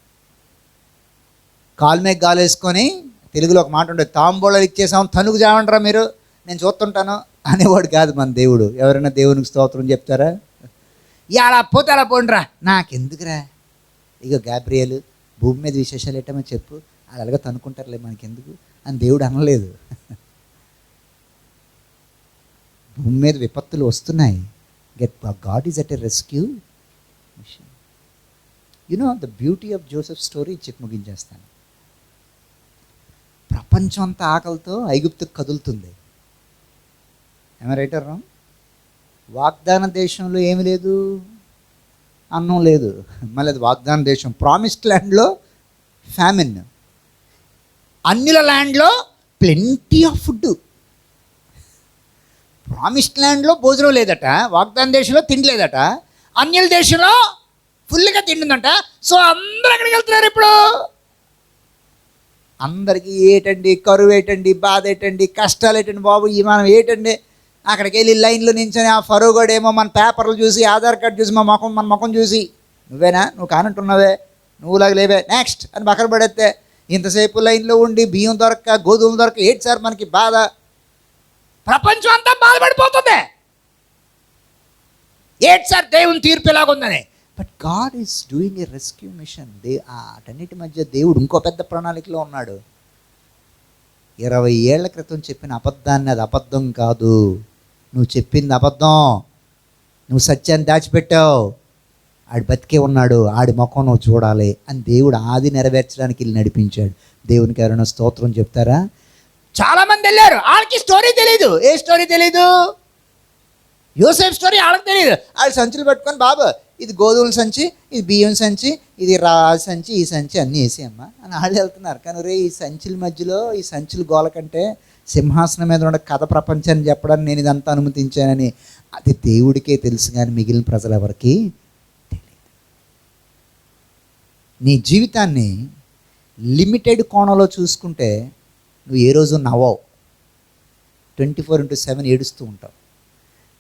కాలు మీద గాలు వేసుకొని, తెలుగులో ఒక మాట ఉండేది, తాంబూలాలు ఇచ్చేసాం తనుగు జామంటారా మీరు, నేను చూస్తుంటాను అనేవాడు కాదు మన దేవుడు. ఎవరైనా దేవునికి స్తోత్రం చెప్తారా? ఇలా పోతే అలా పోండిరా, నాకెందుకురా, ఇక గాబ్రియలు భూమి మీద విశేషాలు ఏంటమని చెప్పు, అది అలాగే తనుకుంటారులే మనకెందుకు అని దేవుడు అనలేదు. భూమి మీద విపత్తులు వస్తున్నాయి. God is at a rescue mission. You know the beauty of Joseph story చెప్పి ముగించేస్తాను. ప్రపంచం అంతా ఆకలితో ఐగుప్తుకు కదులుతుంది. రైటర్ రామ్? వాగ్దాన దేశంలో ఏమి లేదు, అన్నం లేదు. మళ్ళీ అది వాగ్దాన దేశం, ప్రామిస్డ్ ల్యాండ్లో ఫ్యామిన్, అన్యుల ల్యాండ్లో ప్లెంటీ ఆఫ్ ఫుడ్. ప్రామిస్డ్ ల్యాండ్లో భోజనం లేదట, వాగ్దాన దేశంలో తిండి లేదట, అన్యుల దేశంలో ఫుల్గా తింటుందంట. సో అందరూ ఎక్కడికి వెళ్తున్నారు ఇప్పుడు? అందరికీ ఏటండి కరువు, ఏటండి బాధ, ఏటండి కష్టాలు, ఏటండి బాబు ఈ మనం ఏటండి. అక్కడికి వెళ్ళి లైన్లో నించొని ఆ ఫరోగడేమో మన పేపర్లు చూసి, ఆధార్ కార్డు చూసి, మన ముఖం చూసి, నువ్వేనా, నువ్వు కానంటున్నావే, నువ్వులాగా లేవే, నెక్స్ట్ అని పక్కన పడేస్తే, ఇంతసేపు లైన్లో ఉండి బియ్యం దొరక్క, గోధుమలు దొరక, ఏంటి సార్ మనకి బాధ? ప్రపంచం అంతా బాధపడిపోతుంది. ఏంటి సార్ దేవుని తీర్పు ఎలాగుందని. But God is doing a rescue mission. అటన్నిటి మధ్య దేవుడు ఇంకో పెద్ద ప్రణాళికలో ఉన్నాడు. 20 ఏళ్ల క్రితం చెప్పిన అబద్ధాన్ని అది అబద్ధం కాదు, నువ్వు చెప్పింది అబద్ధం, నువ్వు సత్యాన్ని దాచిపెట్టావు, ఆడు బతికే ఉన్నాడు, ఆడి ముఖం నువ్వు చూడాలి అని దేవుడు ఆది నెరవేర్చడానికి వెళ్ళి నడిపించాడు. దేవునికి ఎవరైనా స్తోత్రం చెప్తారా? చాలామంది వెళ్ళారు, వాళ్ళకి స్టోరీ తెలీదు. ఏ స్టోరీ తెలీదు? యోసేఫ్ స్టోరీ వాళ్ళకి తెలియదు. వాళ్ళు సంచులు పట్టుకొని, బాబు ఇది గోధుమల సంచి, ఇది బియ్యం సంచి, ఇది సంచి, ఈ సంచి అన్నీ వేసి అమ్మ అని వాళ్ళు వెళ్తున్నారు. కానీ రే, ఈ సంచుల మధ్యలో ఈ సంచుల గోల కంటే సింహాసనం మీద ఉన్న కథ ప్రపంచాన్ని చెప్పడానికి నేను ఇదంతా అనుమతించానని అది దేవుడికే తెలుసు, కానీ మిగిలిన ప్రజలు ఎవరికి తెలియదు. నీ జీవితాన్ని లిమిటెడ్ కోణంలో చూసుకుంటే నువ్వు ఏ రోజు నవ్వవు, 24/7 ఏడుస్తూ ఉంటావు.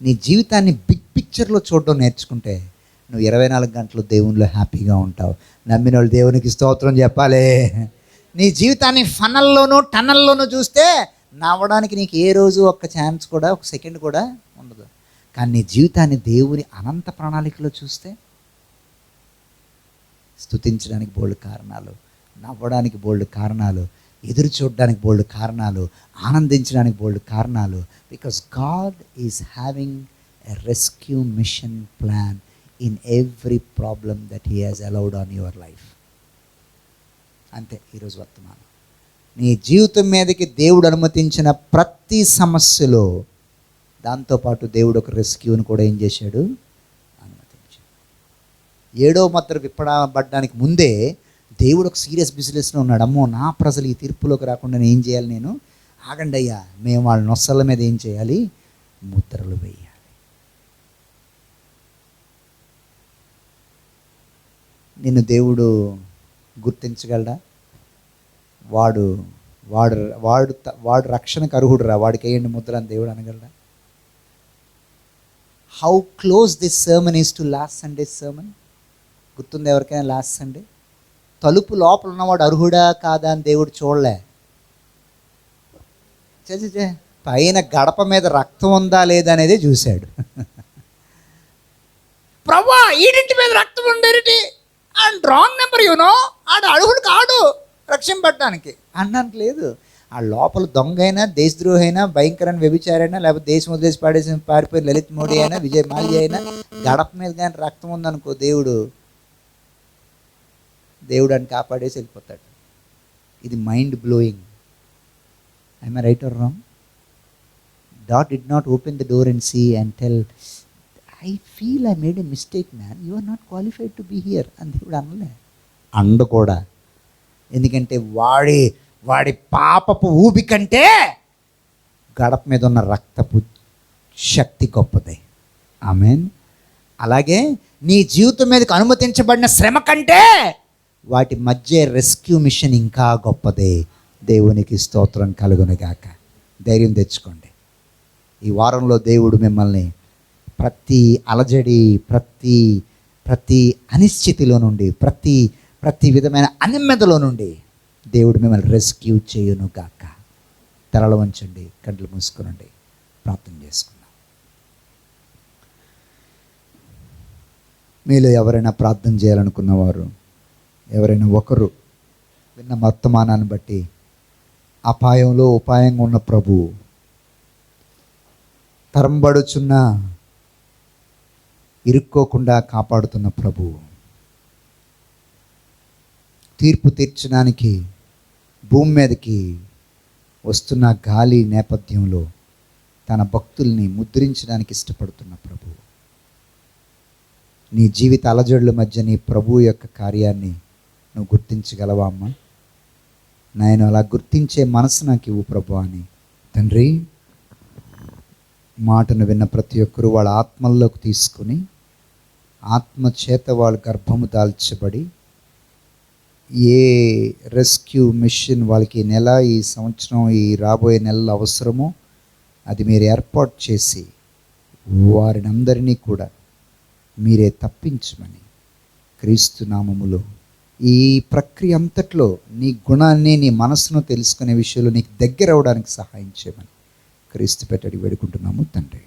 నీ జీవితాన్ని బిగ్ పిక్చర్లో చూడడం నేర్చుకుంటే నువ్వు 24 గంటలు దేవునిలో హ్యాపీగా ఉంటావు. నమ్మిన వాళ్ళు దేవునికి స్తోత్రం చెప్పాలి. నీ జీవితాన్ని టన్నల్లోనూ చూస్తే నవ్వడానికి నీకు ఏ రోజు ఒక్క ఛాన్స్ కూడా, ఒక సెకండ్ కూడా ఉండదు. కానీ నీ జీవితాన్ని దేవుని అనంత ప్రణాళికలో చూస్తే స్తుతించడానికి బోల్డ్ కారణాలు, నవ్వడానికి బోల్డ్ కారణాలు, ఎదురు చూడడానికి బోల్డ్ కారణాలు, ఆనందించడానికి బోల్డ్ కారణాలు. Because God is having a rescue mission plan in every problem that he has allowed on your life. అంతే ఈరోజు వర్తమానం. నీ జీవితం మీదకి దేవుడు అనుమతించిన ప్రతి సమస్యలో దాంతోపాటు దేవుడు ఒక రెస్క్యూని కూడా ఏం చేశాడు? అనుమతించాడు. 7వ ముద్ర విప్పబడడానికి ముందే దేవుడు ఒక సీరియస్ బిజినెస్లో ఉన్నాడు. అమ్మో నా ప్రజలు ఈ తీర్పులోకి రాకుండా నేను ఏం చేయాలి? నేను ఆగండి అయ్యా, మేము వాళ్ళ నొස්සల మీద ఏం చేయాలి? ముద్రలు వేయాలి. నిన్ను దేవుడు గుర్తించగలడా? వాడు వాడు వాడు వాడు రక్షణకు అర్హుడురా, వాడికి వేయండి ముద్రలు అని దేవుడు అనగలడా? How close this sermon is to last Sunday sermon. గుర్తుంది ఎవరికైనా? లాస్ట్ సండే తలుపు లోపల ఉన్నవాడు అర్హుడా కాదా అని దేవుడు చూడలే. చే పైన గడప మీద రక్తం ఉందా లేదా అనేది చూశాడు. ప్రభా ఈడింటి మీద రక్తం ఉండేటి అండ్ రాంగ్ నెంబర్ యూనో, ఆడు అర్హుడు కాడు రక్షింపట్టడానికి అనడానికి లేదు. ఆ లోపల దొంగ అయినా, దేశద్రోహి అయినా, భయంకరమైన వ్యభిచారైనా, లేకపోతే దేశం వదిలేసి పారిపోయిన లలిత్ మోడీ అయినా, విజయ్ మాల్యా అయినా, గడప మీద కానీ రక్తం ఉందనుకో, దేవుడు అని కాపాడేసి వెళ్ళిపోతాడు. ఇది mind blowing. I I right are wrong? God did not open the door and see and tell, I feel I made a mistake, man. You are not qualified to be here. అని దేవుడు అనలే. అండ కూడా. ఎందుకంటే వాడి పాపపు ఊబి కంటే గడప మీద ఉన్న రక్తపు శక్తి గొప్పది. ఆమేన్. అలాగే నీ జీవితం మీదకి అనుమతించబడిన శ్రమ కంటే వాటి మధ్య రెస్క్యూ మిషన్ ఇంకా గొప్పదే. దేవునికి స్తోత్రం కలుగునుగాక. ధైర్యం తెచ్చుకోండి. ఈ వారంలో దేవుడు మిమ్మల్ని ప్రతి అలజడి, ప్రతి అనిశ్చితిలో నుండి, ప్రతి విధమైన అనిమ్మదలో నుండి దేవుడు మిమ్మల్ని రెస్క్యూ చేయునుగాక. తలలు వంచండి, కండ్లు మూసుకునండి, ప్రార్థన చేసుకుందాం. మీలో ఎవరైనా ప్రార్థన చేయాలనుకున్నవారు, ఎవరైనా ఒకరు విన్న వర్తమానాన్ని బట్టి అపాయంలో ఉపాయంగా ఉన్న ప్రభువు, తరంబడుచున్న ఇరుక్కోకుండా కాపాడుతున్న ప్రభువు, తీర్పు తీర్చడానికి భూమి మీదకి వస్తున్న గాలి నేపథ్యంలో తన భక్తుల్ని ముద్రించడానికి ఇష్టపడుతున్న ప్రభువు, నీ జీవిత అలజడుల మధ్య నీ ప్రభువు యొక్క కార్యాన్ని నువ్వు గుర్తించగలవా అమ్మా? నేను అలా గుర్తించే మనసు నాకు ఇవ్వు ప్రభు అని. తండ్రి, మాటను విన్న ప్రతి ఒక్కరూ వాళ్ళ ఆత్మల్లోకి తీసుకుని, ఆత్మ చేత వాళ్ళు గర్భము దాల్చబడి, ఏ రెస్క్యూ మిషన్ వాళ్ళకి ఈ నెల, ఈ సంవత్సరం, ఈ రాబోయే నెలలు అవసరమో అది మీరు ఏర్పాటు చేసి వారిని అందరినీ కూడా మీరే తప్పించమని క్రీస్తు నామములో ఈ ప్రక్రియ అంతట్లో నీ గుణాన్ని, నీ మనసును తెలుసుకునే విషయంలో నీకు దగ్గర అవడానికి సహాయం చేయమని క్రీస్తు పెట్టడి వేడుకుంటున్నాము తండ్రి.